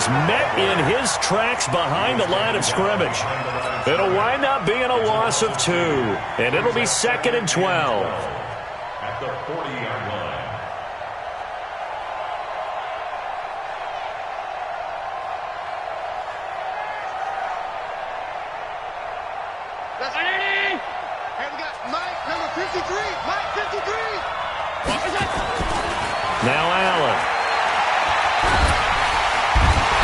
is met in his tracks behind the line of scrimmage. It'll wind up being a loss of 2, and it'll be 2nd and 12. At the 40-yard line. Hey, we got Mike, number 53. Mike, 53. Now Allen.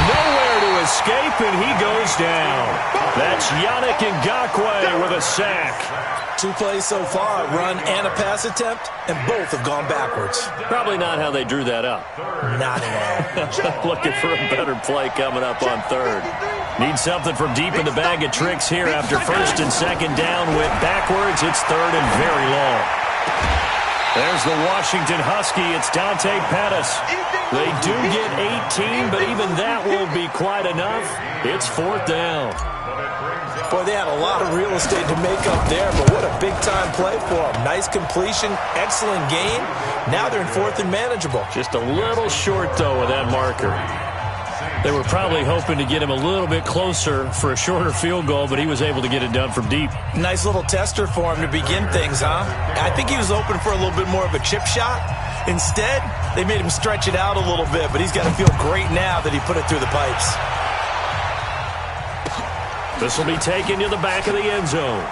Nowhere to escape, and he goes down. That's Yannick Ngakoue with a sack. 2 plays so far, a run and a pass attempt, and both have gone backwards. Probably not how they drew that up. Not at all. Looking for a better play coming up on 3rd. Need something from deep in the bag of tricks here after 1st and 2nd down with backwards. It's 3rd and very long. There's the Washington Husky. It's Dante Pettis. They do get 18, but even that won't be quite enough. It's 4th down. Boy, they had a lot of real estate to make up there, but what a big-time play for them. Nice completion, excellent gain. Now they're in 4th and manageable. Just a little short, though, with that marker. They were probably hoping to get him a little bit closer for a shorter field goal, but he was able to get it done from deep. Nice little tester for him to begin things, huh? I think he was hoping for a little bit more of a chip shot. Instead, they made him stretch it out a little bit, but he's got to feel great now that he put it through the pipes. This will be taken to the back of the end zone.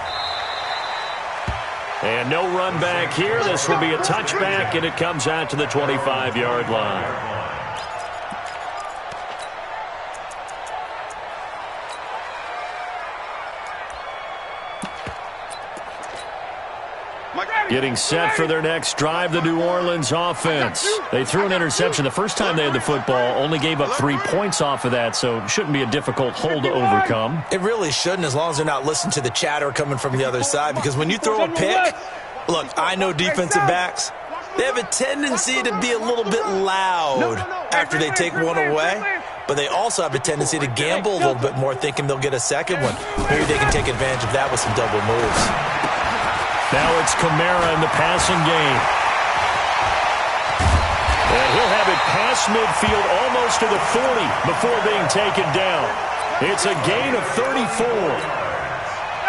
And no run back here. This will be a touchback, and it comes out to the 25-yard line. Getting set for their next drive, the New Orleans offense. They threw an interception the first time they had the football, only gave up 3 points off of that, so it shouldn't be a difficult hole to overcome. It really shouldn't, as long as they're not listening to the chatter coming from the other side, because when you throw a pick, look, I know defensive backs, they have a tendency to be a little bit loud after they take one away, but they also have a tendency to gamble a little bit more, thinking they'll get a second one. Maybe they can take advantage of that with some double moves. Now it's Kamara in the passing game. And he'll have it past midfield almost to the 40 before being taken down. It's a gain of 34.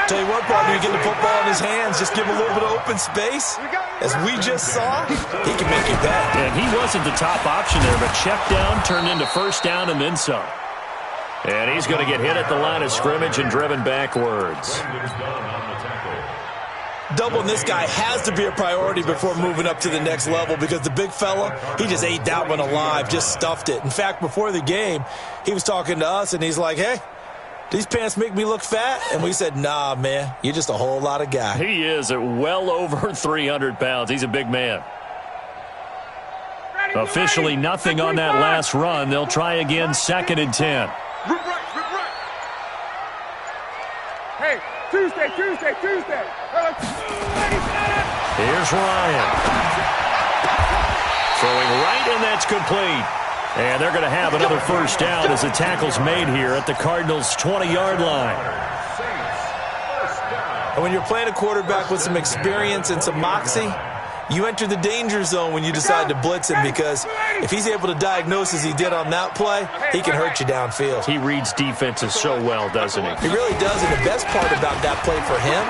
Tell you what, partner, you get the football in his hands, just give him a little bit of open space. As we just saw, he can make you bet. And he wasn't the top option there, but check down turned into 1st down and then some. And he's going to get hit at the line of scrimmage and driven backwards. Doubling this guy has to be a priority before moving up to the next level, because the big fella, he just ate that one alive, just stuffed it. In fact, before the game, he was talking to us, and he's like, hey, these pants make me look fat? And we said, nah, man, you're just a whole lot of guy. He is at well over 300 pounds. He's a big man. Officially nothing on that last run. They'll try again, 2nd and 10. Hey, Tuesday. Here's Ryan. Throwing right, and that's complete. And they're going to have another 1st down as the tackle's made here at the Cardinals' 20-yard line. And when you're playing a quarterback with some experience and some moxie, you enter the danger zone when you decide to blitz him, because if he's able to diagnose as he did on that play, he can hurt you downfield. He reads defenses so well, doesn't he? He really does, and the best part about that play for him,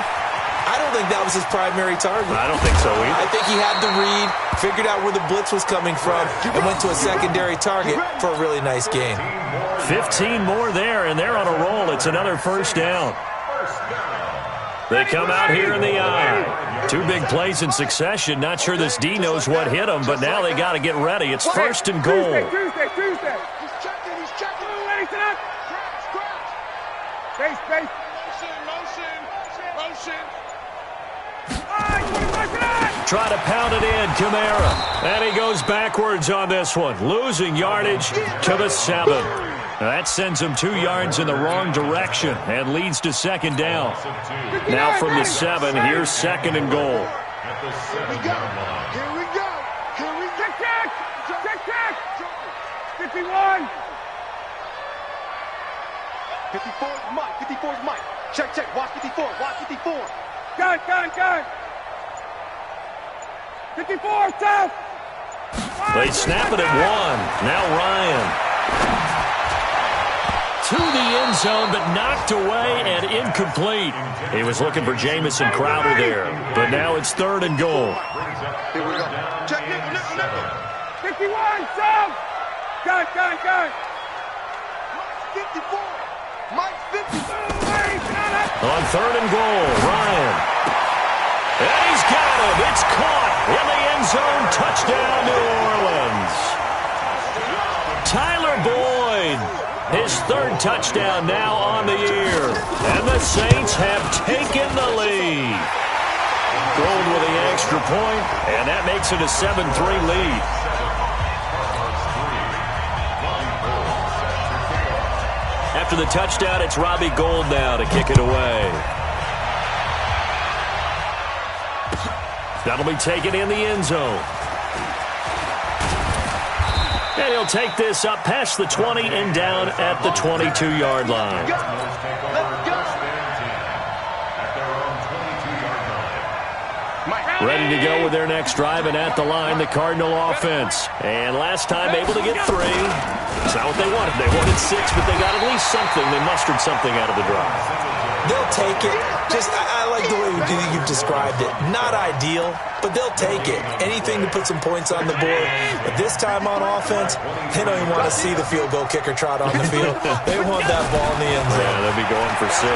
I don't think that was his primary target. I don't think so either. I think he had the read, figured out where the blitz was coming from, and went to a secondary target for a really nice gain. 15 more there, and they're on a roll. It's another 1st down. They come out here in the eye. 2 big plays in succession. Not sure this D knows what hit him, but now they got to get ready. It's 1st and goal. Tuesday. He's checking. Ready, set up. Space. Motion. Try to pound it in, Kamara. And he goes backwards on this one, losing yardage to the 7. That sends him 2 yards in the wrong direction and leads to 2nd down. Now from the 7, here's 2nd and goal. Here we go. Check. 51. 54 is Mike. Check. Watch 54. Gun. 54, tough. They snap it at 1. Now Ryan. to the end zone, but knocked away and incomplete. He was looking for Jamison Crowder there, but now it's 3rd and goal. Here we go. Check nickel, nickel, nickel. 51, sub! Gun. 54. Mike 54. On 3rd and goal, Ryan. And he's got him. It's caught in the end zone. Touchdown, New Orleans. Tyler Boyd, his 3rd touchdown now on the year. And the Saints have taken the lead. Gold with the extra point, and that makes it a 7-3 lead. After the touchdown, it's Robbie Gould now to kick it away. That'll be taken in the end zone. And he'll take this up past the 20 and down at the 22-yard line. Ready to go with their next drive, and at the line, the Cardinal offense. And last time able to get 3. It's not what they wanted. They wanted 6, but they got at least something. They mustered something out of the drive. They'll take it. I like the way you've described it. Not ideal, but they'll take it. Anything to put some points on the board. But this time on offense, they don't even want to see the field goal kicker trot on the field. They want that ball in the end zone. Yeah, they'll be going for 6.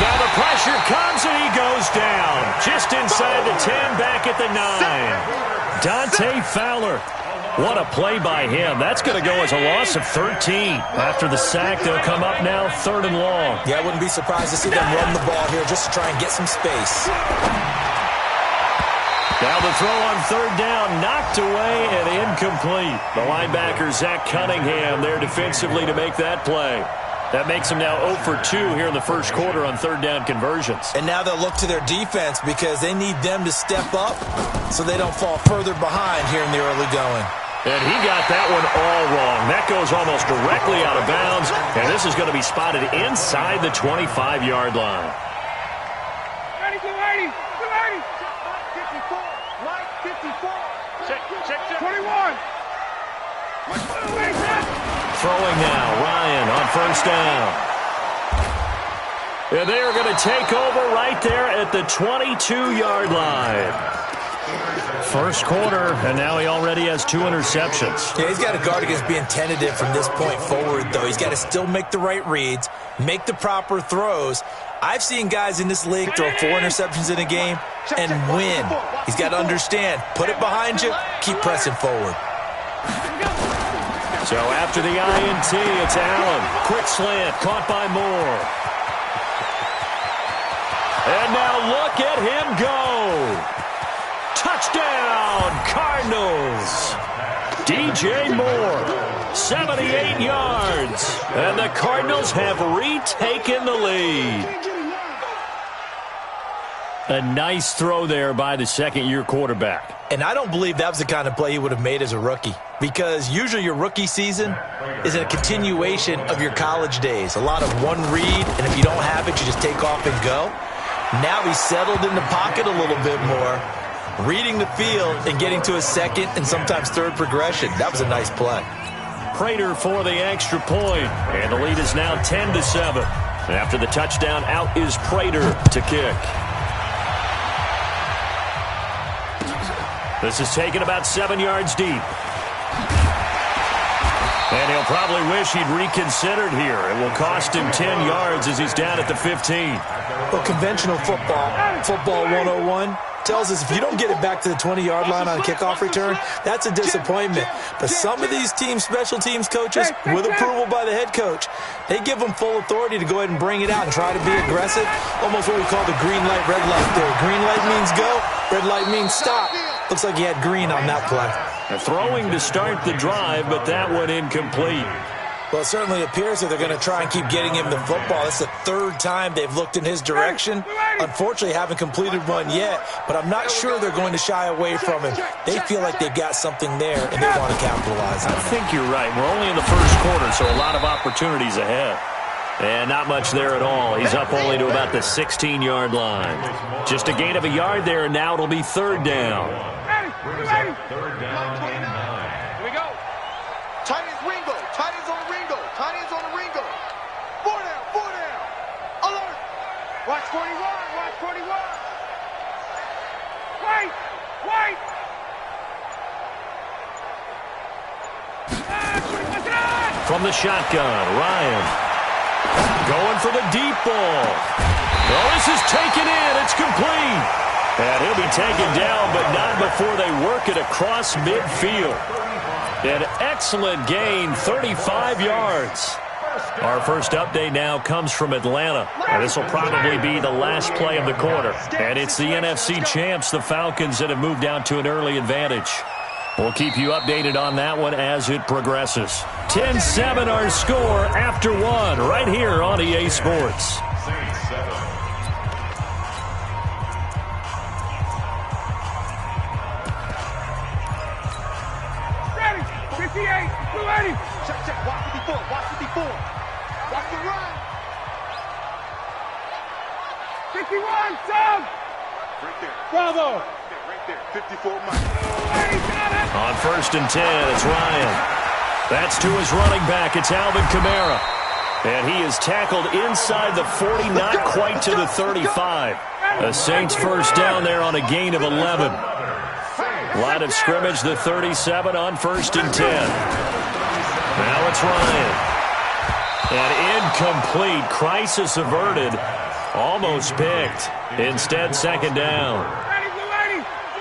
Now the pressure comes, and he goes down. Just inside the 10, back at the 9. Dante Fowler. What a play by him. That's going to go as a loss of 13. After the sack, they'll come up now 3rd and long. Yeah, I wouldn't be surprised to see them run the ball here just to try and get some space. Now the throw on 3rd down, knocked away and incomplete. The linebacker, Zach Cunningham, there defensively to make that play. That makes them now 0 for 2 here in the first quarter on 3rd down conversions. And now they'll look to their defense because they need them to step up so they don't fall further behind here in the early going. And he got that one all wrong. That goes almost directly out of bounds, and this is going to be spotted inside the 25-yard line. 280. 54. Mike 54. Check. 21. Throwing now, Ryan on 1st down. And they are going to take over right there at the 22-yard line. First quarter, and now he already has 2 interceptions. Yeah, he's got to guard against being tentative from this point forward, though. He's got to still make the right reads, make the proper throws. I've seen guys in this league throw 4 interceptions in a game and win. He's got to understand, put it behind you, keep pressing forward. So after the INT, it's Allen. Quick slant, caught by Moore. And now look at him go. Touchdown, Cardinals. DJ Moore, 78 yards. And the Cardinals have retaken the lead. A nice throw there by the second-year quarterback. And I don't believe that was the kind of play he would have made as a rookie, because usually your rookie season is a continuation of your college days. A lot of one read, and if you don't have it, you just take off and go. Now he's settled in the pocket a little bit more, reading the field and getting to a second and sometimes third progression. That was a nice play. Prater for the extra point, and the lead is now 10-7. After the touchdown, out is Prater to kick. This is taken about 7 yards deep. And he'll probably wish he'd reconsidered here. It will cost him 10 yards as he's down at the 15. Well, conventional football 101, tells us if you don't get it back to the 20-yard line on a kickoff return, that's a disappointment. But some of these team special teams coaches, with approval by the head coach, they give them full authority to go ahead and bring it out and try to be aggressive. Almost what we call the green light, red light theory. Green light means go, red light means stop. Looks like he had green on that play. Throwing to start the drive, but that one incomplete. Well, it certainly appears that they're going to try and keep getting him the football. It's the 3rd time they've looked in his direction. Unfortunately, haven't completed one yet, but I'm not sure they're going to shy away from him. They feel like they've got something there, and they want to capitalize on it. I think you're right. We're only in the first quarter, so a lot of opportunities ahead. And not much there at all. He's up only to about the 16-yard line. Just a gain of a yard there, and now it'll be 3rd down. Third down and 9. Here we go. Tight end Ringo. Ringo. Tight ends on the Ringo. Tight ends on the Ringo. Four down. Four down. Alert. Watch 41. Watch 41. White. White. From the shotgun, Ryan. Going for the deep ball. Oh, this is taken in. It's complete. And he'll be taken down, but not before they work it across midfield. An excellent gain, 35 yards. Our first update now comes from Atlanta. And this will probably be the last play of the quarter. And it's the NFC champs, the Falcons, that have moved out to an early advantage. We'll keep you updated on that one as it progresses. 10-7 our score after one right here on EA Sports. Ready. 58. 280. Check, check. Watch 54. Watch 54. Watch the run. 51. Sub. Right there. Bravo. Right there. 54. Mike. On 1st and 10, it's Ryan. That's to his running back. It's Alvin Kamara. And he is tackled inside the 40, not quite to the 35. The Saints first down there on a gain of 11. Line of scrimmage, the 37 on 1st and 10. Now it's Ryan. And incomplete. Crisis averted. Almost picked. Instead, 2nd down.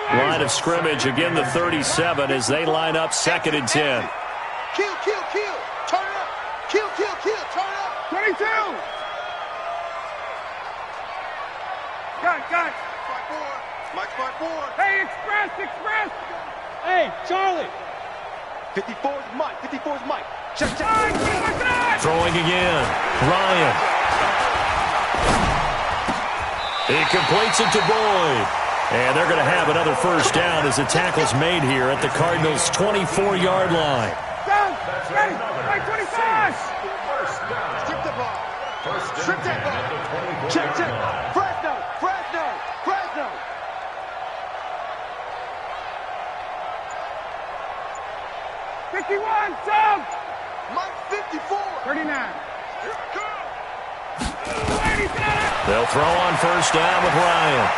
Line of scrimmage, again the 37 as they line up 2nd and 10. Kill, kill, kill. Turn it up. Kill, kill, kill. Turn it up. 22. Got. Mike 5-4. Hey, express. Hey, Charlie. 54 is Mike. 54 is Mike. Check. Throwing again. Ryan. He completes it to Boyd. And they're going to have another first down as the tackle's made here at the Cardinals' 24-yard line. Ready. 25. Strip the ball. Strip that ball. Check. Fresno. 51. Sub. Mike 54. 39. They'll throw on first down with Ryan.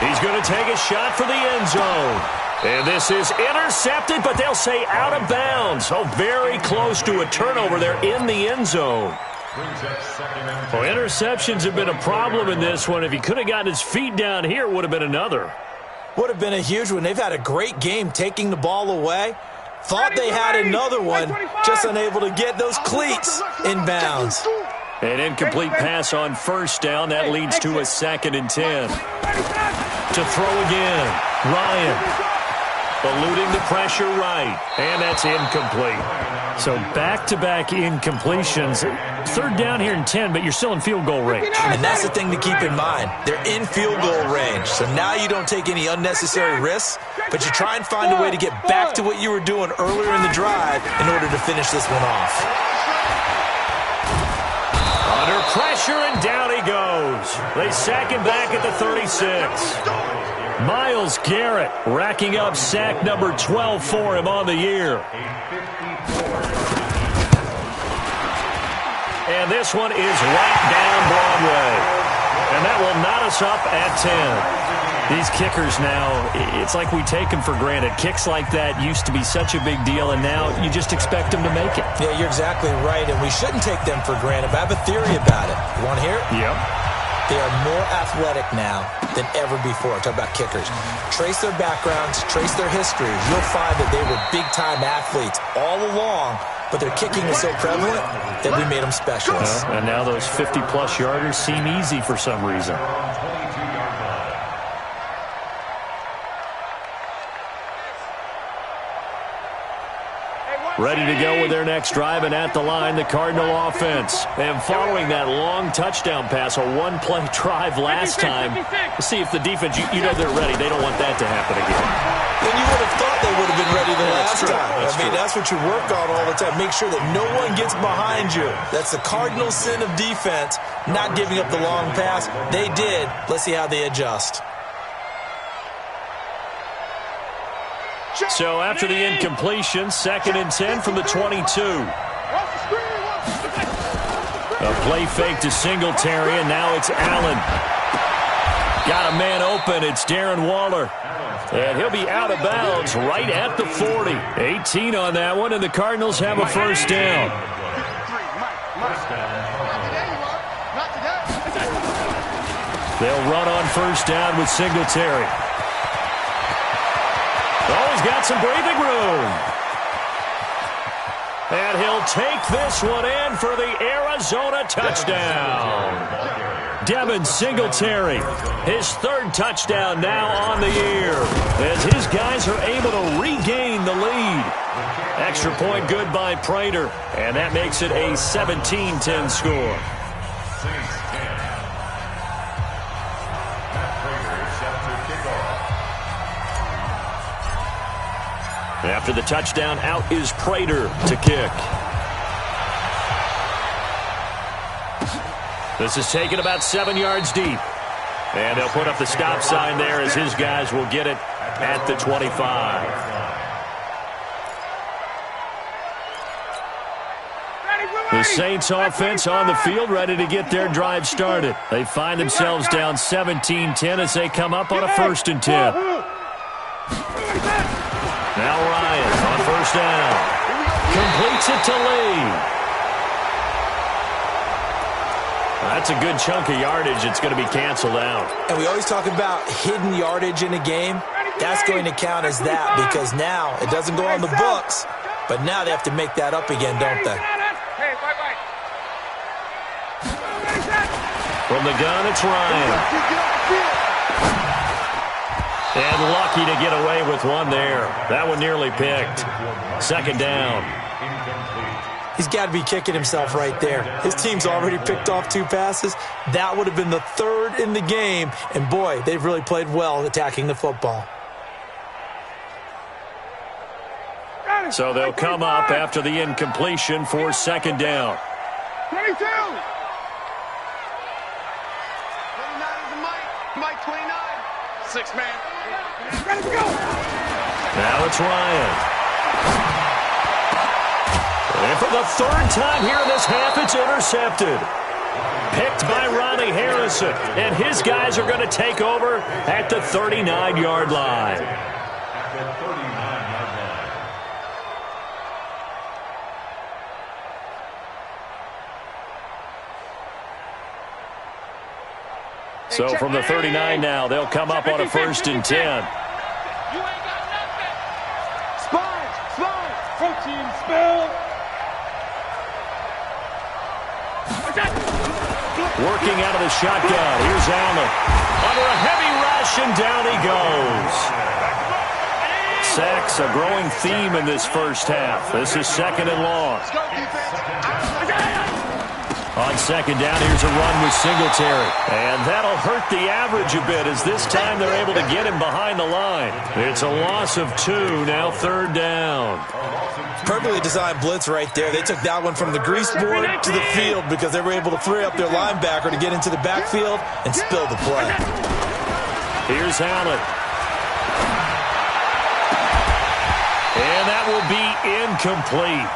He's going to take a shot for the end zone. And this is intercepted, but they'll say out of bounds. Oh, very close to a turnover there in the end zone. Well, interceptions have been a problem in this one. If he could have gotten his feet down here, it would have been another. Would have been a huge one. They've had a great game taking the ball away. Thought they had another one, just unable to get those cleats in bounds. An incomplete pass on first down. That leads to a 2nd and 10. To throw again. Ryan. Eluding the pressure right. And that's incomplete. So back-to-back incompletions. 3rd down here and 10, but you're still in field goal range. And that's the thing to keep in mind. They're in field goal range. So now you don't take any unnecessary risks, but you try and find a way to get back to what you were doing earlier in the drive in order to finish this one off. Under pressure, and down he goes. They sack him back at the 36. Myles Garrett racking up sack number 12 for him on the year. And this one is right down Broadway. And that will knot us up at 10. These kickers now, it's like we take them for granted. Kicks like that used to be such a big deal, and now you just expect them to make it. Yeah, you're exactly right, and we shouldn't take them for granted. But I have a theory about it. You want to hear it? Yep. They are more athletic now than ever before. Talk about kickers. Trace their backgrounds, trace their history. You'll find that they were big-time athletes all along, but their kicking is so prevalent that we made them specialists. And now those 50-plus yarders seem easy for some reason. Ready to go with their next drive, and at the line, the Cardinal offense. And following that long touchdown pass, a one-play drive last time, to see if the defense, you know they're ready. They don't want that to happen again. Then you would have thought they would have been ready the last time. That's what you work on all the time. Make sure that no one gets behind you. That's the cardinal sin of defense, not giving up the long pass. They did. Let's see how they adjust. So after the incompletion, 2nd and 10 from the 22. A play fake to Singletary, and now it's Allen. Got a man open. It's Darren Waller. And he'll be out of bounds right at the 40. 18 on that one, and the Cardinals have a first down. They'll run on first down with Singletary. Oh, he's got some breathing room. And he'll take this one in for the Arizona touchdown. Devin Singletary, his third touchdown now on the year, as his guys are able to regain the lead. Extra point good by Prater, and that makes it a 17-10 score. After the touchdown, out is Prater to kick. This is taken about 7 yards deep. And they'll put up the stop sign there as his guys will get it at the 25. The Saints offense on the field, ready to get their drive started. They find themselves down 17-10 as they come up on a 1st and 10. Now Ryan on first down. Completes it to Lee. That's a good chunk of yardage. It's going to be canceled out. And we always talk about hidden yardage in a game. That's going to count as that because now it doesn't go on the books, but now they have to make that up again, don't they? From the gun, it's Ryan. And lucky to get away with one there. That one nearly picked. Second down. He's got to be kicking himself right there. His team's already picked off 2 passes. That would have been the 3rd in the game. And, boy, they've really played well attacking the football. So they'll come up after the incompletion for second down. 22. 29 is Mike 29. 6 man. Ready to go. Now it's Ryan. And for the 3rd time here in this half, it's intercepted. Picked by Ronnie Harrison. And his guys are going to take over at the 39-yard line. So from the 39 now, they'll come up on a 1st and 10. Protein spill. Working out of the shotgun. Here's Allen. Under a heavy rush, and down he goes. Sacks, a growing theme in this first half. This is 2nd and long. On second down, here's a run with Singletary. And that'll hurt the average a bit as this time they're able to get him behind the line. It's a loss of 2, now 3rd down. Perfectly designed blitz right there. They took that one from the grease board to the field because they were able to free up their linebacker to get into the backfield and spill the play. Here's Allen. And that will be incomplete.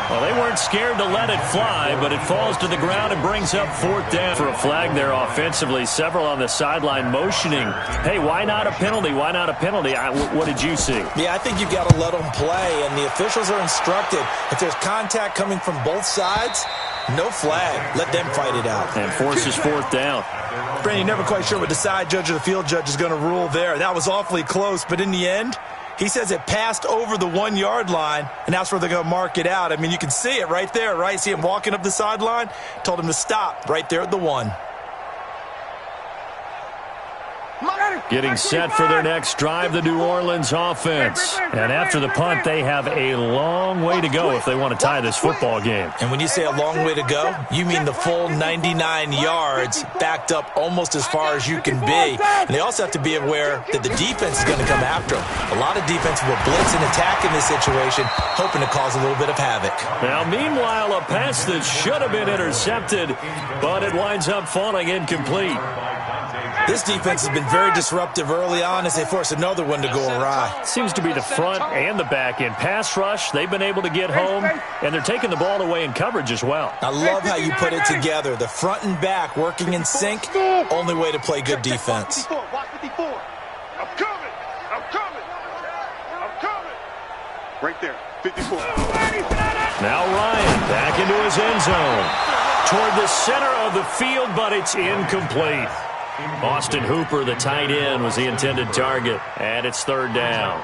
Well, they weren't scared to let it fly, but it falls to the ground and brings up 4th down. For a flag there offensively, several on the sideline motioning. Hey, why not a penalty? Why not a penalty? What did you see? Yeah, I think you've got to let them play, and the officials are instructed. If there's contact coming from both sides, no flag. Let them fight it out. And forces 4th down. Brandon, you're never quite sure what the side judge or the field judge is going to rule there. That was awfully close, but in the end, he says it passed over the 1-yard line, and that's where they're going to mark it out. I mean, you can see it right there, right? See him walking up the sideline? Told him to stop right there at the 1. Getting set for their next drive, the New Orleans offense. And after the punt, they have a long way to go if they want to tie this football game. And when you say a long way to go, you mean the full 99 yards backed up almost as far as you can be. And they also have to be aware that the defense is going to come after them. A lot of defense will blitz and attack in this situation, hoping to cause a little bit of havoc. Now, meanwhile, a pass that should have been intercepted, but it winds up falling incomplete. This defense has been very disruptive early on as they force another one to go awry. Seems to be the front and the back end. Pass rush, they've been able to get home, and they're taking the ball away in coverage as well. I love how you put it together. The front and back working in sync, only way to play good defense. Watch 54. I'm coming. I'm coming. I'm coming. Right there, 54. Now Ryan back into his end zone. Toward the center of the field, but it's incomplete. Austin Hooper, the tight end, was the intended target, and it's third down.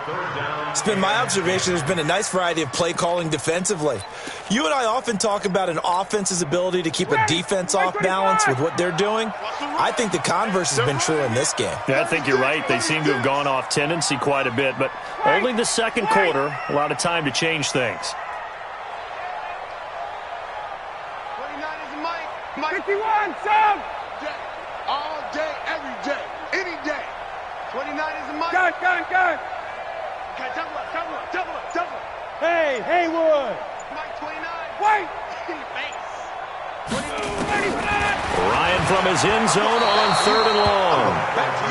It's been my observation there's been a nice variety of play calling defensively. You and I often talk about an offense's ability to keep a defense off balance with what they're doing. I think the converse has been true in this game. Yeah, I think you're right. They seem to have gone off tendency quite a bit, but only the second quarter, a lot of time to change things. 51, son! All day, every day, any day. 29 is a Mike. Gun. Okay, double up. Hey, Haywood. Mike 29. Wait! Ryan from his end zone on third and long.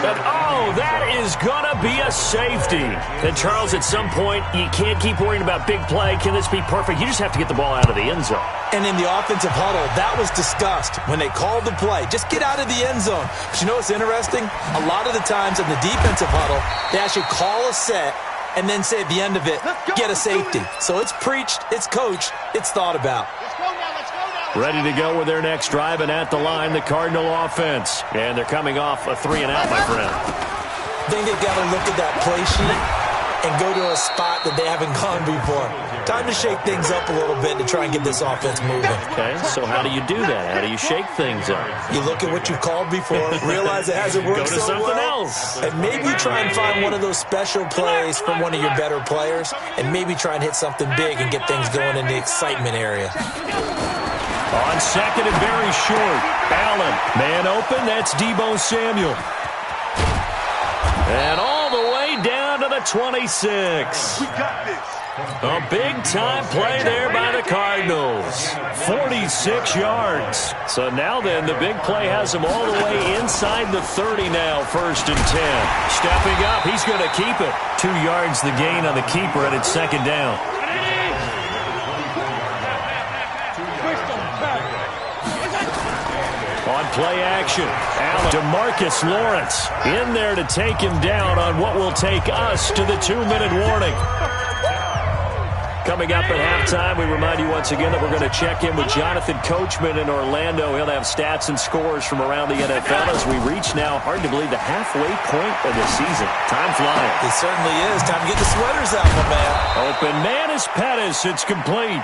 And, that is going to be a safety. And, Charles, at some point, you can't keep worrying about big play. Can this be perfect? You just have to get the ball out of the end zone. And in the offensive huddle, that was discussed when they called the play. Just get out of the end zone. But you know what's interesting? A lot of the times in the defensive huddle, they actually call a set and then say at the end of it, get a safety. So it's preached, it's coached, it's thought about. Ready to go with their next drive, and at the line, the Cardinal offense. And they're coming off a 3-and-out, my friend. I think they've got to look at that play sheet and go to a spot that they haven't gone before. Time to shake things up a little bit to try and get this offense moving. Okay, so how do you do that? How do you shake things up? You look at what you called before, realize it hasn't worked Go to so something well, else. and maybe try and find one of those special plays from one of your better players, and maybe try and hit something big and get things going in the excitement area. On second and very short, Allen. Man open, that's Deebo Samuel. And all the way down to the 26. We got this. A big-time play there by the Cardinals. 46 yards. So now then, the big play has him all the way inside the 30 now, first and 10. Stepping up, he's going to keep it. 2 yards the gain on the keeper, and it's second down. On play action, Allen, DeMarcus Lawrence in there to take him down on what will take us to the 2-minute warning. Coming up at halftime, we remind you once again that we're going to check in with Jonathan Coachman in Orlando. He'll have stats and scores from around the NFL as we reach now, hard to believe, the halfway point of the season. Time flying. It certainly is. Time to get the sweaters out, my man. Open man is Pettis. It's complete.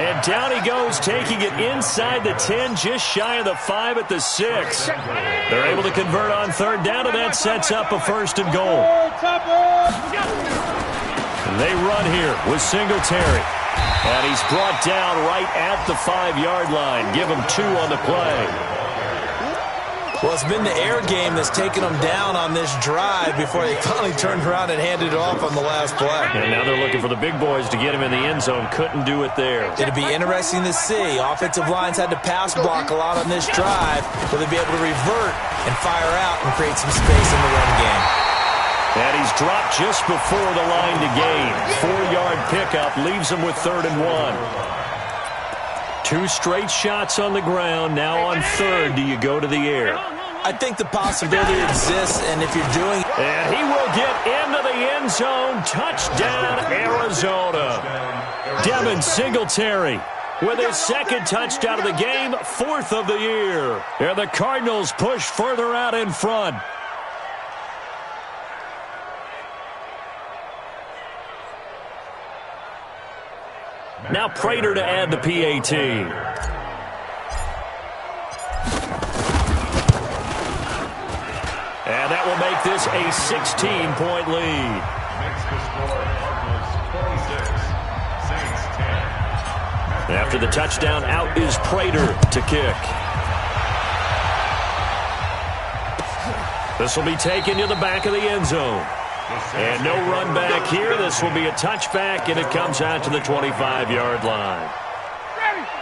And down he goes, taking it inside the 10, just shy of the 5 at the 6. They're able to convert on third down, and that sets up a first and goal. They run here with Singletary. And he's brought down right at the 5-yard line. Give him 2 on the play. Well, it's been the air game that's taken them down on this drive before they finally turned around and handed it off on the last play. And now they're looking for the big boys to get him in the end zone. Couldn't do it there. It'd be interesting to see. Offensive lines had to pass block a lot on this drive. Will they be able to revert and fire out and create some space in the run game? And he's dropped just before the line to gain. 4-yard pickup leaves him with 3rd and 1. 2 straight shots on the ground. Now on third, do you go to the air? I think the possibility exists, and if you're doing... And he will get into the end zone. Touchdown, Arizona. Devin Singletary with his 2nd touchdown of the game, 4th of the year. And the Cardinals push further out in front. Now Prater to add the PAT. And that will make this a 16-point lead. After the touchdown, out is Prater to kick. This will be taken to the back of the end zone. And no run back here. This will be a touchback, and it comes out to the 25-yard line.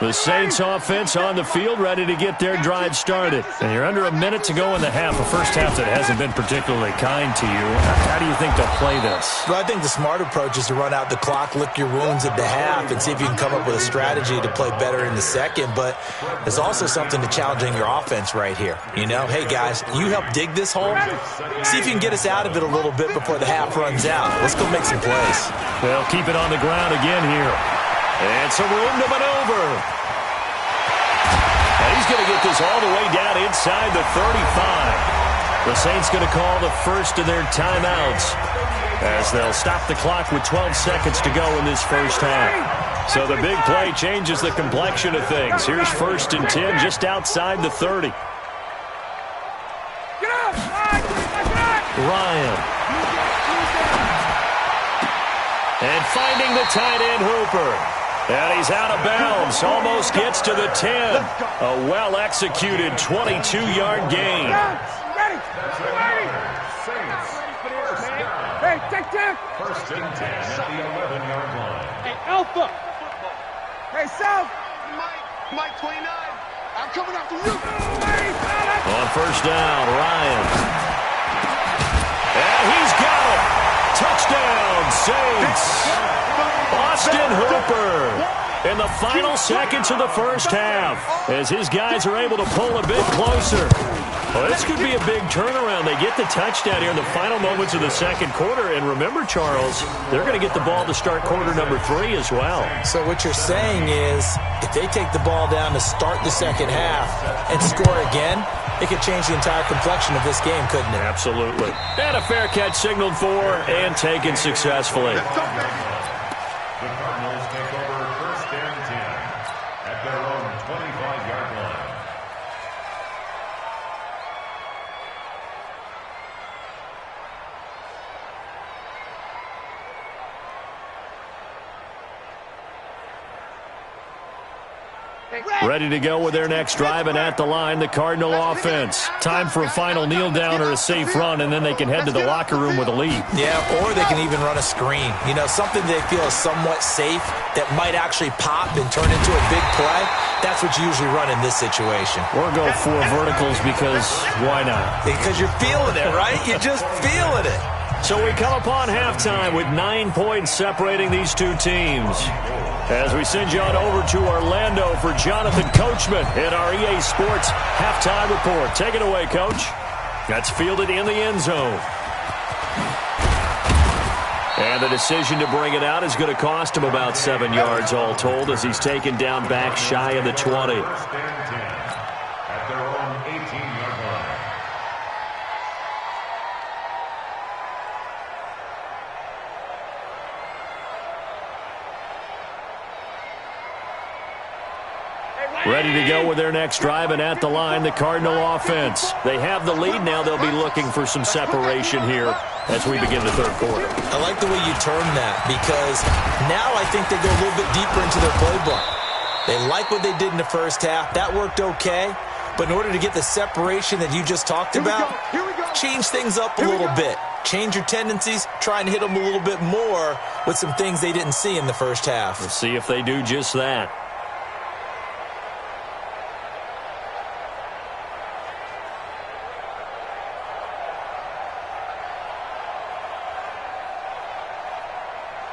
The Saints offense on the field, ready to get their drive started. And you're under a minute to go in the half, a first half that hasn't been particularly kind to you. How do you think they'll play this? Well, I think the smart approach is to run out the clock, lick your wounds at the half, and see if you can come up with a strategy to play better in the second. But there's also something to challenging your offense right here. You know, hey, guys, you help dig this hole. See if you can get us out of it a little bit before the half runs out. Let's go make some plays. They'll keep it on the ground again here. And some room to maneuver. And he's going to get this all the way down inside the 35. The Saints going to call the first of their timeouts as they'll stop the clock with 12 seconds to go in this first half. So the big play changes the complexion of things. Here's 1st and 10 just outside the 30. Ryan. And finding the tight end Hooper. And he's out of bounds. Almost gets to the 10. A well-executed 22-yard gain. Hey, check. 1st and 10 at the 11-yard line. Hey, Alpha. Hey, South. Mike 29. I'm coming after you. On 1st down, Ryan. And he's got it. Touchdown, Saints. Austin Hooper in the final seconds of the first half as his guys are able to pull a bit closer. Well, this could be a big turnaround. They get the touchdown here in the final moments of the second quarter. And remember, Charles, they're going to get the ball to start quarter number 3 as well. So what you're saying is if they take the ball down to start the second half and score again, it could change the entire complexion of this game, couldn't it? Absolutely. And a fair catch signaled for and taken successfully. The Cardinals take over 1st and 10 at their own 25-yard line. Ready to go with their next drive, and at the line, the Cardinal offense. Time for a final kneel down or a safe run, and then they can head to the locker room with a lead. Yeah, or they can even run a screen. You know, something they feel is somewhat safe that might actually pop and turn into a big play. That's what you usually run in this situation. Or go 4 verticals because why not? Because you're feeling it, right? You're just feeling it. So we come upon halftime with 9 points separating these two teams. As we send you on over to Orlando for Jonathan Coachman in our EA Sports halftime report. Take it away, Coach. That's fielded in the end zone. And the decision to bring it out is going to cost him about 7 yards all told as he's taken down back shy of the 20. 1st and 10 at their own 18-yard line. Ready to go with their next drive, and at the line, the Cardinal offense. They have the lead now. They'll be looking for some separation here as we begin the third quarter. I like the way you term that because now I think they go a little bit deeper into their playbook. They like what they did in the first half. That worked okay. But in order to get the separation that you just talked about, change things up a little bit. Change your tendencies. Try and hit them a little bit more with some things they didn't see in the first half. We'll see if they do just that.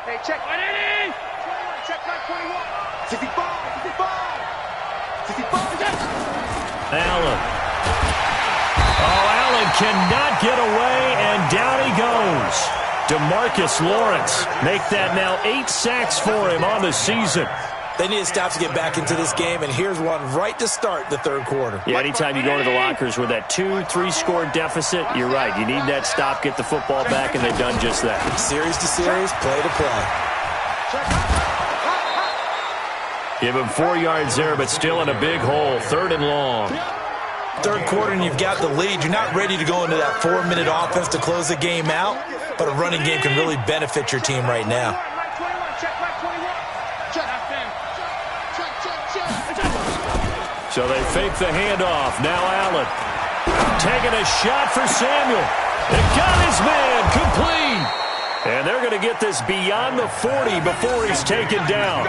Hey, check. Check my 21. 65. Allen. Oh, Allen cannot get away, and down he goes. DeMarcus Lawrence make that now 8 sacks for him on the season. They need to stop to get back into this game, and here's one right to start the third quarter. Yeah, anytime you go to the lockers with that 2-3 score deficit, you're right. You need that stop, get the football back, and they've done just that. Series to series, play to play. Give him 4 yards there, but still in a big hole. 3rd and long. Third quarter, and you've got the lead. You're not ready to go into that 4-minute offense to close the game out, but a running game can really benefit your team right now. So they fake the handoff. Now Allen taking a shot for Samuel. It got his man complete. And they're going to get this beyond the 40 before he's taken down.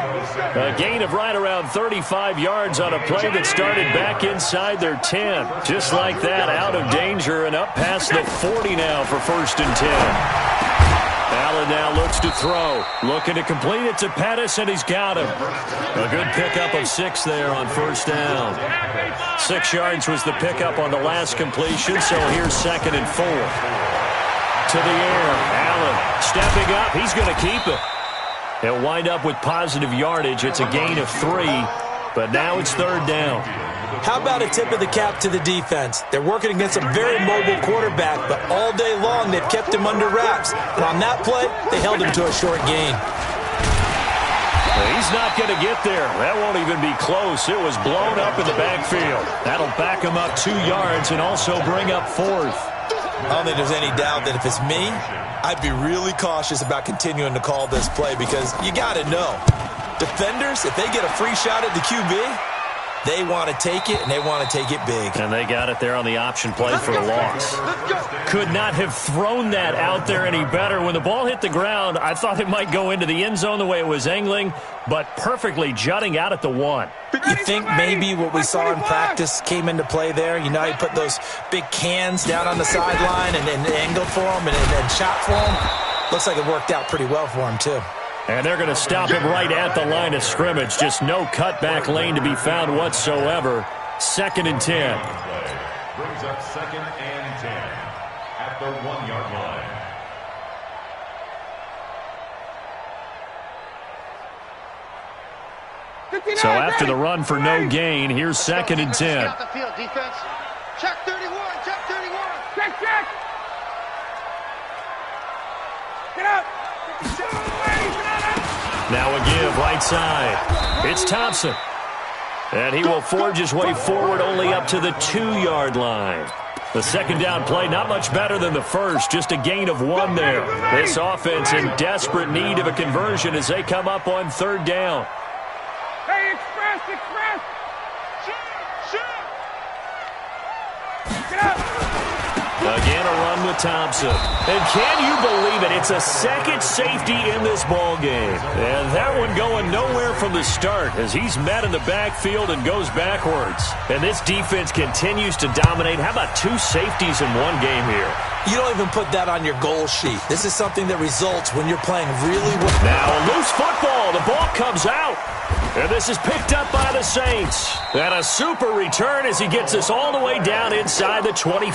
A gain of right around 35 yards on a play that started back inside their 10. Just like that, out of danger and up past the 40 now for 1st and 10. Allen now looks to throw. Looking to complete it to Pettis, and he's got him. A good pickup of 6 there on 1st down. 6 yards was the pickup on the last completion, so here's 2nd and 4. To the air. Allen stepping up. He's going to keep it. He'll wind up with positive yardage. It's a gain of 3, but now it's 3rd down. How about a tip of the cap to the defense? They're working against a very mobile quarterback, but all day long they've kept him under wraps. And on that play, they held him to a short gain. He's not going to get there. That won't even be close. It was blown up in the backfield. That'll back him up 2 yards and also bring up 4th. I don't think there's any doubt that if it's me, I'd be really cautious about continuing to call this play because you got to know. Defenders, if they get a free shot at the QB, they want to take it, and they want to take it big. And they got it there on the option play for a loss. Could not have thrown that out there any better. When the ball hit the ground, I thought it might go into the end zone the way it was angling, but perfectly jutting out at the 1. You think maybe what we saw in practice came into play there? You know, he put those big cans down on the sideline and angled for him and shot for him. Looks like it worked out pretty well for him, too. And they're going to stop him right at the line of scrimmage. Just no cutback lane to be found whatsoever. 2nd and 10. Brings up 2nd and 10 at the 1-yard line. So after the run for no gain, here's 2nd and 10. Get out the field, defense. Check 31, check 31. Check. Get out. Now a give right side. It's Thompson. And he will forge his way forward only up to the 2-yard line. The 2nd down play, not much better than the first, just a gain of 1 there. This offense in desperate need of a conversion as they come up on 3rd down. Hey, express. Get out. Again, a run with Thompson. And can you believe it? It's a 2nd safety in this ball game. And that one going nowhere from the start as he's met in the backfield and goes backwards. And this defense continues to dominate. How about 2 safeties in one game here? You don't even put that on your goal sheet. This is something that results when you're playing really well. Now a loose football. The ball comes out. And this is picked up by the Saints. And a super return as he gets us all the way down inside the 20.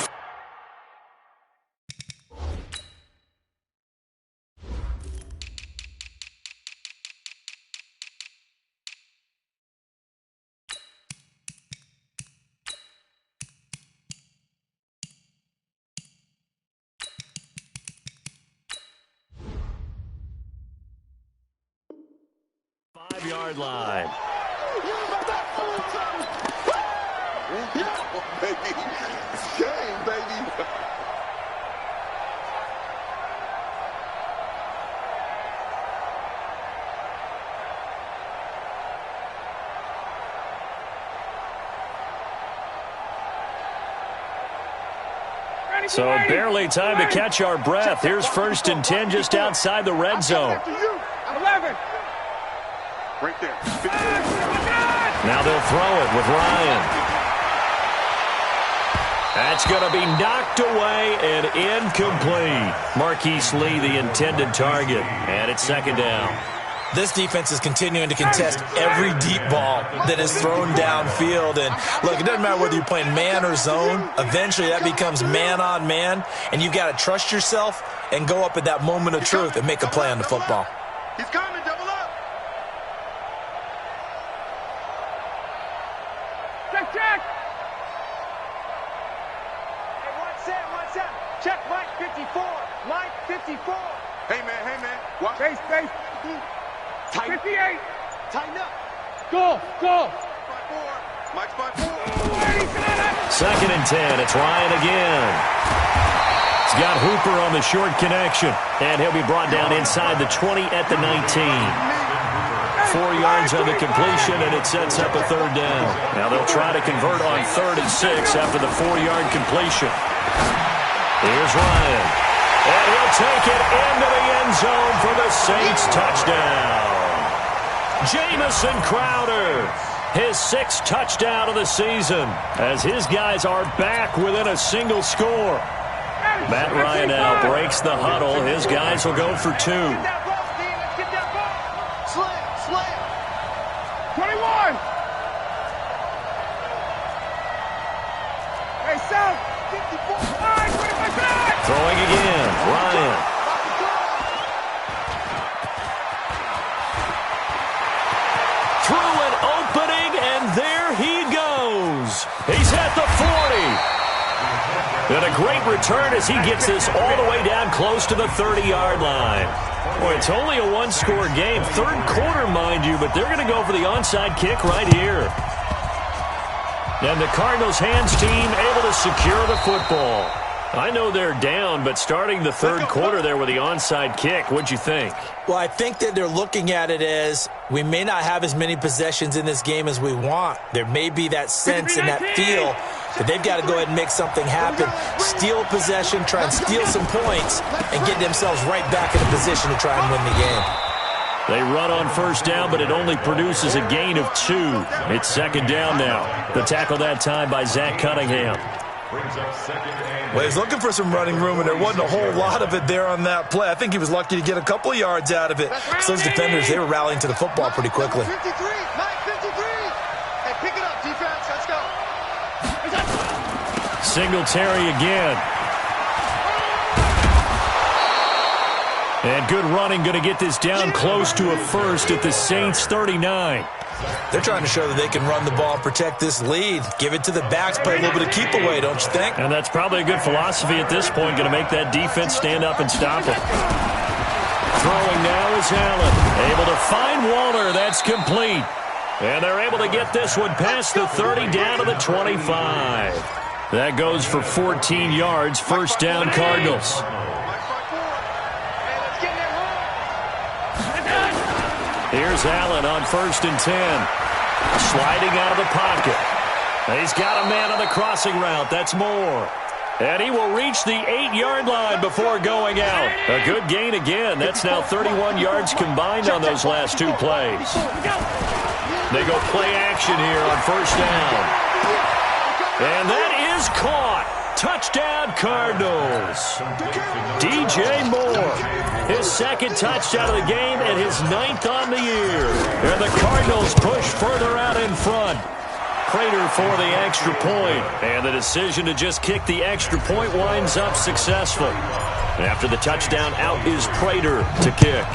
Yard line. Baby. Game, baby. So barely time to catch our breath. Here's 1st and 10 just outside the red zone. 11. Right there. Now they'll throw it with Ryan. That's going to be knocked away and incomplete. Marquise Lee, the intended target. And it's 2nd down. This defense is continuing to contest every deep ball that is thrown downfield. And, look, it doesn't matter whether you're playing man or zone. Eventually that becomes man-on-man, and you've got to trust yourself and go up at that moment of truth and make a play on the football. He's coming, double up. Check. Hey, one set. Check Mike 54. Mike 54. Hey, man. Watch. Space. Tighten. 58. Tighten up. Go. Mike's by 4. 2nd and 10. It's Ryan again. He's got Hooper on the short connection. And he'll be brought down inside the 20 at the 19. 4 yards on the completion, and it sets up a 3rd down. Now they'll try to convert on 3rd and 6 after the 4-yard completion. Here's Ryan. And he'll take it into the end zone for the Saints touchdown. Jamison Crowder, his 6th touchdown of the season, as his guys are back within a single score. Matt Ryan now breaks the huddle. His guys will go for 2. Get that ball, Steve. Let's get that ball. Slam. 21. Hey, South. 54. All right, 25. Throwing again, Ryan. Through an opening, and there he goes. He's at the 40. And a great return as he gets this all the way down close to the 30-yard line. Boy, it's only a one-score game. 3rd quarter, mind you, but they're going to go for the onside kick right here. And the Cardinals hands team able to secure the football. I know they're down, but starting the 3rd quarter there with the onside kick, what'd you think? Well, I think that they're looking at it as we may not have as many possessions in this game as we want. There may be that sense and that feel that they've got to go ahead and make something happen, steal possession, try and steal some points, and get themselves right back in a position to try and win the game. They run on 1st down, but it only produces a gain of 2. It's 2nd down now. The tackle that time by Zach Cunningham. Well, he's looking for some running room, and there wasn't a whole lot of it there on that play. I think he was lucky to get a couple of yards out of it. So those defenders, they were rallying to the football pretty quickly. 53. Hey, pick it up, defense. Let's go. Singletary again. And good running, going to get this down close to a 1st at the Saints 39. They're trying to show that they can run the ball and protect this lead. Give it to the backs, play a little bit of keep away, don't you think? And that's probably a good philosophy at this point, going to make that defense stand up and stop it. Throwing now is Allen. Able to find Waller. That's complete. And they're able to get this one past the 30 down to the 25. That goes for 14 yards. 1st down, Cardinals. Here's Allen on 1st and 10. Sliding out of the pocket. He's got a man on the crossing route. That's Moore. And he will reach the 8-yard line before going out. A good gain again. That's now 31 yards combined on those last 2 plays. They go play action here on 1st down. And that is caught. Touchdown, Cardinals. DJ Moore, his 2nd touchdown of the game and his 9th on the year. And the Cardinals push further out in front. Prater for the extra point. And the decision to just kick the extra point winds up successful. After the touchdown, out is Prater to kick.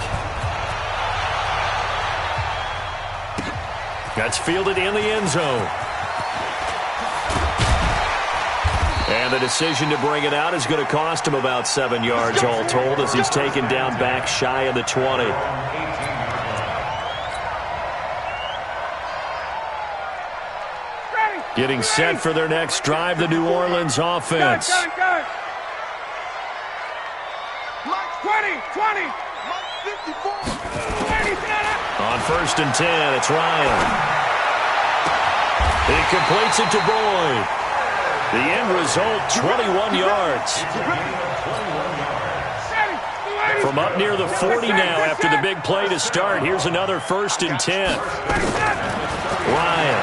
That's fielded in the end zone. And the decision to bring it out is going to cost him about 7 yards all told as he's taken down back shy of the 20. Getting set for their next drive, the New Orleans offense. 20. On 1st and 10, it's Ryan. He completes it to Boyd. The end result, 21 yards. From up near the 40 now after the big play to start. Here's another 1st and 10. Ryan.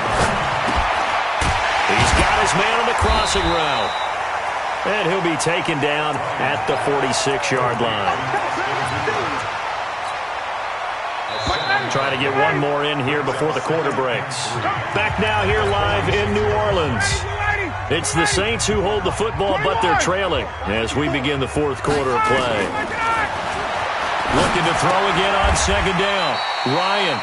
He's got his man on the crossing route. And he'll be taken down at the 46-yard line. Trying to get one more in here before the quarter breaks. Back now here live in New Orleans. It's the Saints who hold the football, but they're trailing as we begin the 4th quarter of play. Looking to throw again on 2nd down. Ryan.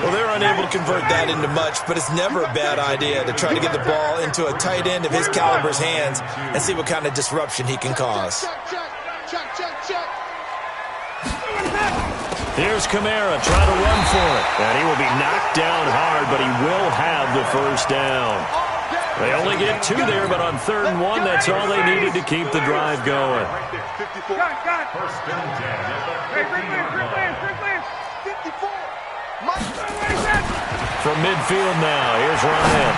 Well, they're unable to convert that into much, but it's never a bad idea to try to get the ball into a tight end of his caliber's hands and see what kind of disruption he can cause. Check. Here's Kamara trying to run for it. And he will be knocked down hard, but he will have the 1st down. They only get 2 there, but on 3rd and 1, that's all they needed to keep the drive going. From midfield now, here's Ryan.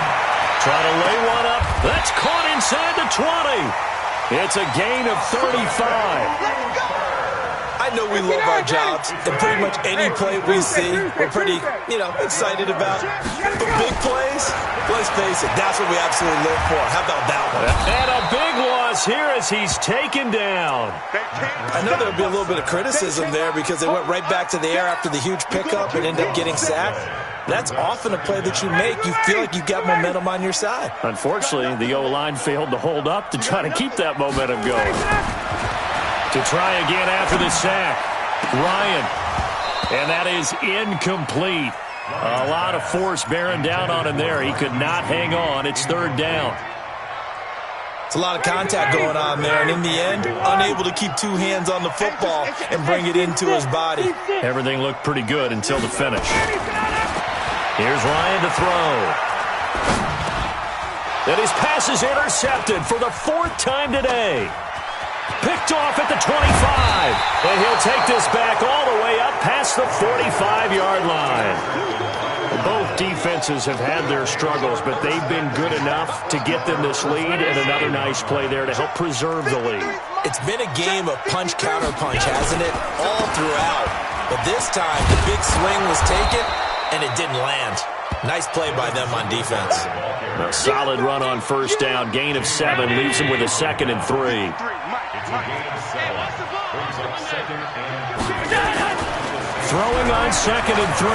Trying to lay one up. That's caught inside the 20. It's a gain of 35. I know we love our jobs, and pretty much any play we see, we're pretty, excited about. But big plays, let's face it, that's what we absolutely live for. How about that one? And a big loss here as he's taken down. I know there'll be a little bit of criticism there because they went right back to the air after the huge pickup and ended up getting sacked. That's often a play that you make. You feel like you've got momentum on your side. Unfortunately, the O-line failed to hold up to try to keep that momentum going. To try again after the sack, Ryan. And that is incomplete. A lot of force bearing down on him there. He could not hang on. It's third down. It's a lot of contact going on there, and in the end, unable to keep two hands on the football and bring it into his body. Everything looked pretty good until the finish. Here's Ryan to throw. And his pass is intercepted for the fourth time today. Picked off at the 25. And he'll take this back all the way up past the 45-yard line. Both defenses have had their struggles, but they've been good enough to get them this lead, and another nice play there to help preserve the lead. It's been a game of punch-counter-punch, hasn't it? All throughout. But this time, the big swing was taken, and it didn't land. Nice play by them on defense. A solid run on first down. Gain of 7 leaves him with a 2nd and 3. Throwing on 2nd and 3.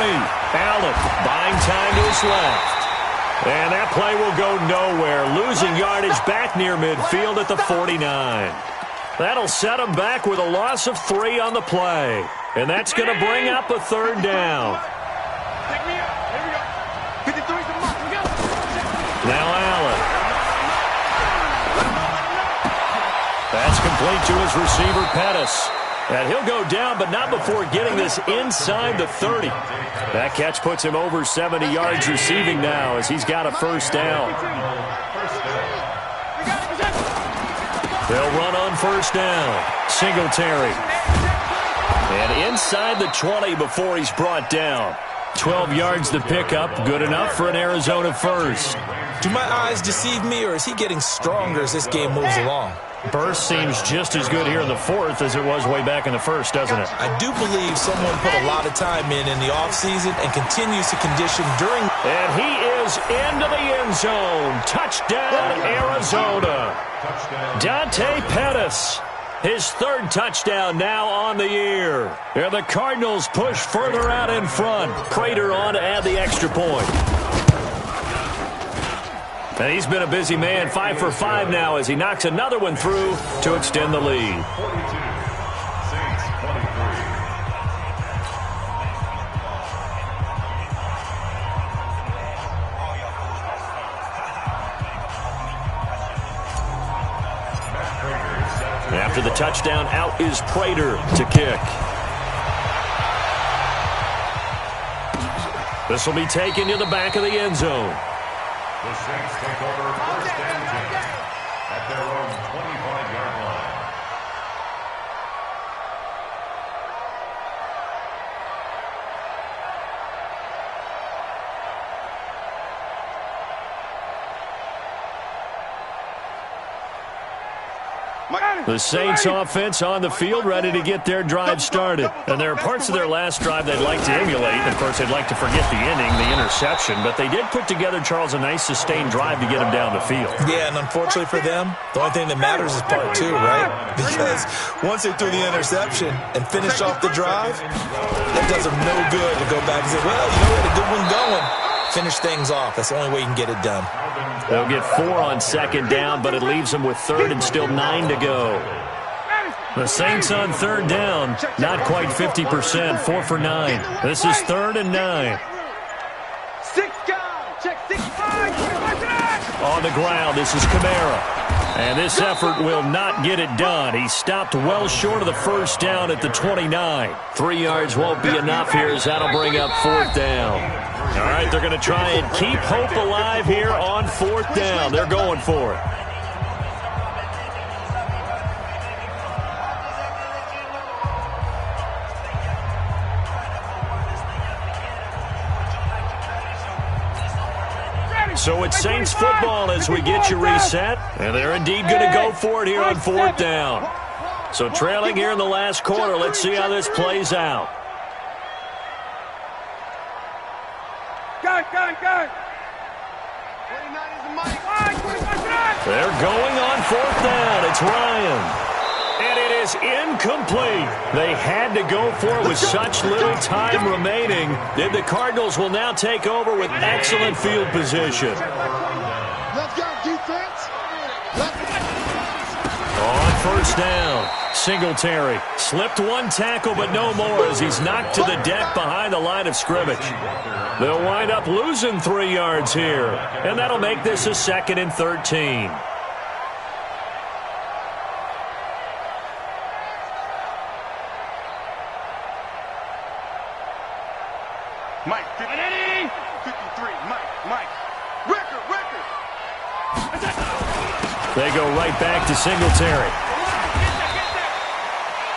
Allen buying time to his left. And that play will go nowhere. Losing yardage back near midfield at the 49. That'll set him back with a loss of 3 on the play. And that's going to bring up a third down. Now Allen. That's complete to his receiver, Pettis. And he'll go down, but not before getting this inside the 30. That catch puts him over 70 yards receiving now as he's got a first down. They'll run on first down. Singletary. And inside the 20 before he's brought down. 12 yards the pickup, good enough for an Arizona first. Do my eyes deceive me, or is he getting stronger as this game moves along? Burst seems just as good here in the fourth as it was way back in the first, doesn't it? I do believe someone put a lot of time in the offseason and continues to condition during. And he is into the end zone. Touchdown, Arizona. Dante Pettis. His 3rd touchdown now on the year. And the Cardinals push further out in front. Prater on to add the extra point. And he's been a busy man, 5 for 5 now as he knocks another one through to extend the lead. After the touchdown, out is Prater to kick. This will be taken to the back of the end zone. The Saints take over first and 10 at their own 25-yard line. The Saints offense on the field ready to get their drive started. And there are parts of their last drive they'd like to emulate. Of course, they'd like to forget the inning, the interception. But they did put together, Charles, a nice sustained drive to get them down the field. Yeah, and unfortunately for them, the only thing that matters is part 2, right? Because once they threw the interception and finished off the drive, that does them no good to go back and say, well, we had a good one going. Finish things off. That's the only way you can get it done. They'll get 4 on 2nd down, but it leaves them with 3rd and still 9 to go. The Saints on 3rd down, not quite 50%, 4 for 9. This is 3rd and 9. 6 guys, check 6 guys. On the ground, this is Kamara. And this effort will not get it done. He stopped well short of the first down at the 29. 3 yards won't be enough here as that'll bring up 4th down. All right, they're going to try and keep hope alive here on 4th down. They're going for it. So it's Saints football as we get you reset. And they're indeed going to go for it here on 4th down. So trailing here in the last quarter. Let's see how this plays out. Go. 29 is the money. They're going on 4th down. It's Ryan. And it is incomplete. They had to go for it with such little time remaining. The Cardinals will now take over with excellent field position. Let's go, defense. On 1st down, Singletary slipped one tackle, but no more as he's knocked to the deck behind the line of scrimmage. They'll wind up losing 3 yards here, and that'll make this a 2nd and 13. Mike, 53, Mike. Record. They go right back to Singletary.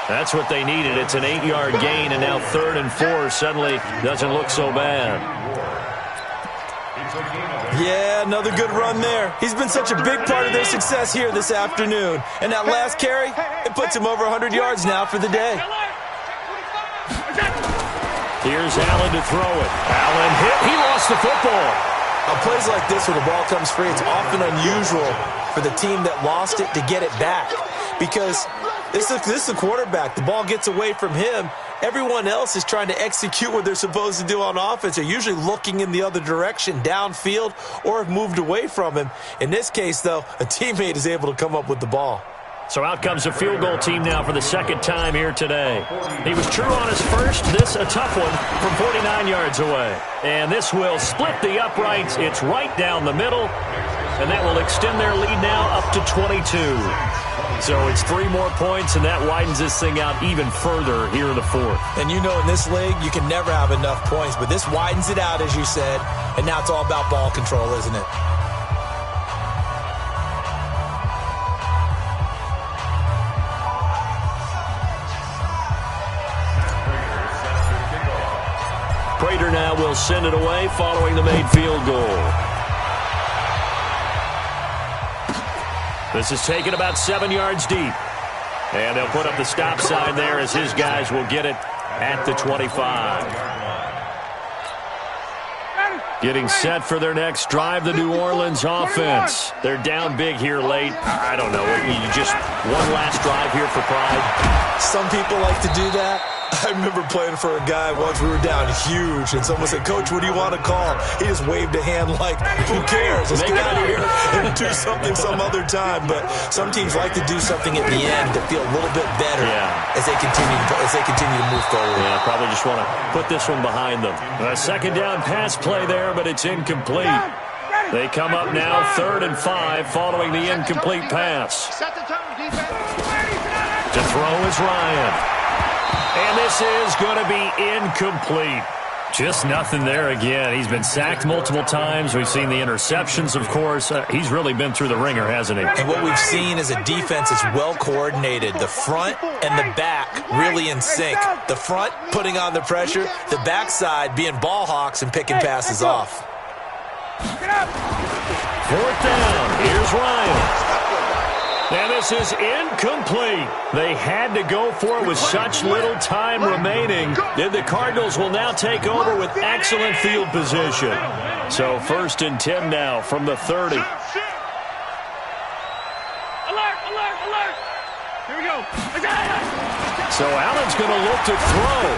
That's what they needed. It's an 8-yard gain, and now 3rd and 4 suddenly doesn't look so bad. Yeah, another good run there. He's been such a big part of their success here this afternoon. And that last carry, it puts him over 100 yards now for the day. Here's Allen to throw it. Allen hit. He lost the football. On plays like this where the ball comes free, it's often unusual for the team that lost it to get it back. Because this is the quarterback. The ball gets away from him. Everyone else is trying to execute what they're supposed to do on offense. They're usually looking in the other direction, downfield, or have moved away from him. In this case, though, a teammate is able to come up with the ball. So out comes a field goal team now for the 2nd time here today. He was true on his first. This a tough one from 49 yards away. And this will split the uprights. It's right down the middle. And that will extend their lead now up to 22. So it's 3 more points, and that widens this thing out even further here in the 4th. And you know in this league, you can never have enough points. But this widens it out, as you said. And now it's all about ball control, isn't it? Prater now will send it away following the made field goal. This is taken about 7 yards deep. And they'll put up the stop sign there as his guys will get it at the 25. Getting set for their next drive, the New Orleans offense. They're down big here late. I don't know. You just one last drive here for pride. Some people like to do that. I remember playing for a guy once. We were down huge, and someone said, "Coach, what do you want to call?" He just waved a hand like, "Who cares? Let's get out of here and do something some other time." But some teams like to do something at the end to feel a little bit better as they continue to move forward. Yeah, probably just want to put this one behind them. A 2nd down pass play there, but it's incomplete. They come up now 3rd and 5 following the incomplete pass. To throw is Ryan. And this is going to be incomplete. Just nothing there again. He's been sacked multiple times. We've seen the interceptions, of course. He's really been through the ringer, hasn't he? And what we've seen is a defense that's well coordinated. The front and the back really in sync. The front putting on the pressure. The backside being ball hawks and picking passes off. 4th down. Here's Ryan. And this is incomplete. They had to go for it with such little time remaining. The Cardinals will now take over with excellent field position. So 1st and 10 now from the 30. Alert! Here we go. So Allen's going to look to throw.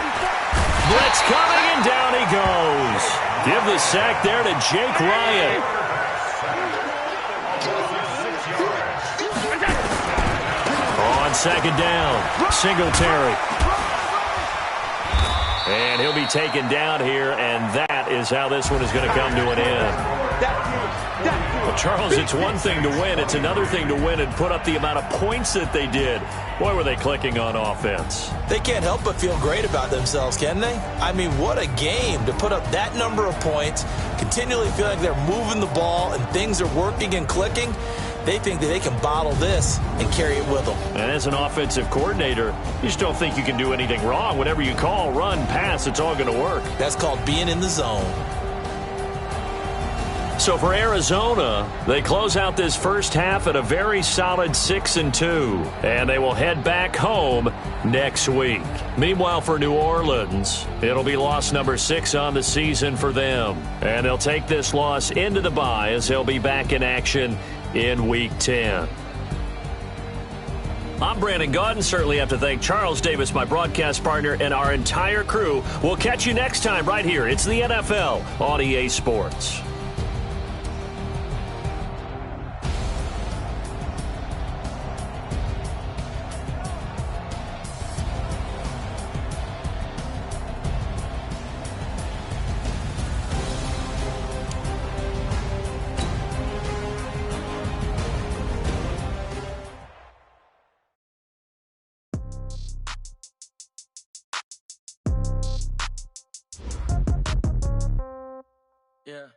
Blitz coming, and down he goes. Give the sack there to Jake Ryan. On 2nd down, Singletary. And he'll be taken down here, and that is how this one is going to come to an end. Well, Charles, it's one thing to win. It's another thing to win and put up the amount of points that they did. Boy, were they clicking on offense. They can't help but feel great about themselves, can they? I mean, what a game to put up that number of points, continually feel like they're moving the ball and things are working and clicking. They think that they can bottle this and carry it with them. And as an offensive coordinator, you just don't think you can do anything wrong. Whatever you call, run, pass, it's all going to work. That's called being in the zone. So for Arizona, they close out this first half at a very solid 6-2, and they will head back home next week. Meanwhile, for New Orleans, it'll be loss number 6 on the season for them, and they'll take this loss into the bye as they'll be back in action in Week 10. I'm Brandon Gaudin. Certainly have to thank Charles Davis, my broadcast partner, and our entire crew. We'll catch you next time right here. It's the NFL on EA Sports. Yeah.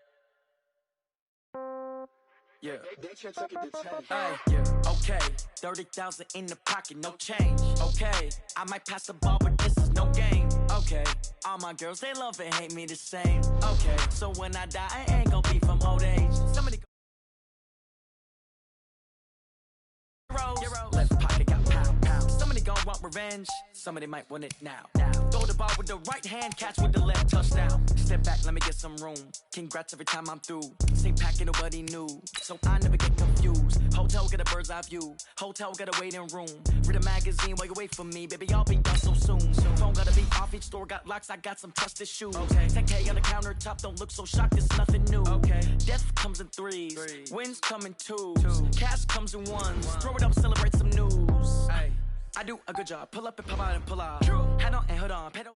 Okay. 30,000 in the pocket, no change. Okay. I might pass the ball, but this is no game. Okay. All my girls, they love and hate me the same. Okay. So when I die, I ain't gonna be from old age. Somebody left pocket got pound, pound. Somebody gon' want revenge. Somebody might want it now. Throw the ball with the right hand, catch with the left, touchdown. Step back, let me get some room. Congrats every time I'm through. Same pack, nobody new, so I never get confused. Hotel get a bird's eye view. Hotel got a waiting room. Read a magazine while you wait for me, baby. I'll be done so soon. Phone gotta be off, each store got locks. I got some trusted shoes. Okay. 10K on the countertop, don't look so shocked. It's nothing new. Okay. Death comes in threes. Wins come in twos. Cash comes in ones. Throw it up, celebrate some news. Ay. I do a good job. Pull up and pop out and pull out. Hat on and hood on. Pedal.